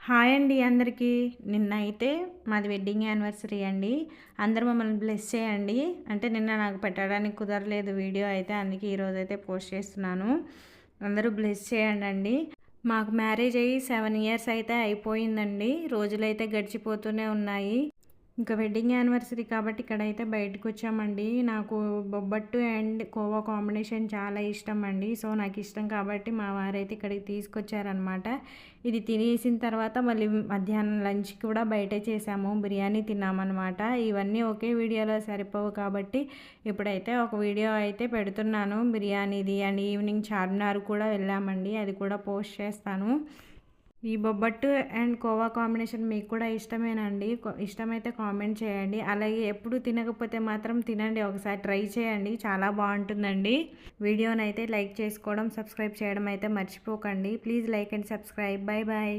Hi అండి అందరికీ. నిన్నైతే మాది వెడ్డింగ్ యానివర్సరీ అండి. అందరూ మమ్మల్ని బ్లెస్ చేయండి. అంటే నిన్న నాకు పెట్టడానికి కుదరలేదు వీడియో అయితే, అందుకే ఈరోజైతే పోస్ట్ చేస్తున్నాను. అందరూ బ్లెస్ చేయండండి. మాకు మ్యారేజ్ అయ్యి 7 ఇయర్స్ అయితే అయిపోయిందండి. రోజులైతే గడిచిపోతూనే ఉన్నాయి. ఇంకా వెడ్డింగ్ యానివర్సరీ కాబట్టి ఇక్కడైతే బయటకొచ్చామండి. నాకు బొబ్బట్టు అండ్ కోవా కాంబినేషన్ చాలా ఇష్టం అండి. సో నాకు ఇష్టం కాబట్టి మా వారైతే ఇక్కడికి తీసుకొచ్చారనమాట. ఇది తినేసిన తర్వాత మళ్ళీ మధ్యాహ్నం లంచ్ కూడా బయటే చేసాము. బిర్యానీ తిన్నామన్నమాట. ఇవన్నీ ఒకే వీడియోలో సరిపోవు కాబట్టి ఇప్పుడైతే ఒక వీడియో అయితే పెడుతున్నాను బిర్యానీది. అండ్ ఈవినింగ్ చార్మినార్ కూడా వెళ్ళామండి. అది కూడా పోస్ట్ చేస్తాను. ఈ బొబ్బట్టు అండ్ కోవా కాంబినేషన్ మీకు కూడా ఇష్టమేనండి? ఇష్టమైతే కామెంట్ చేయండి. అలాగే ఎప్పుడు తినకపోతే మాత్రం తినండి, ఒకసారి ట్రై చేయండి, చాలా బాగుంటుందండి. వీడియోనైతే లైక్ చేసుకోవడం, సబ్స్క్రైబ్ చేయడం అయితే మర్చిపోకండి. Please like and subscribe. Bye bye.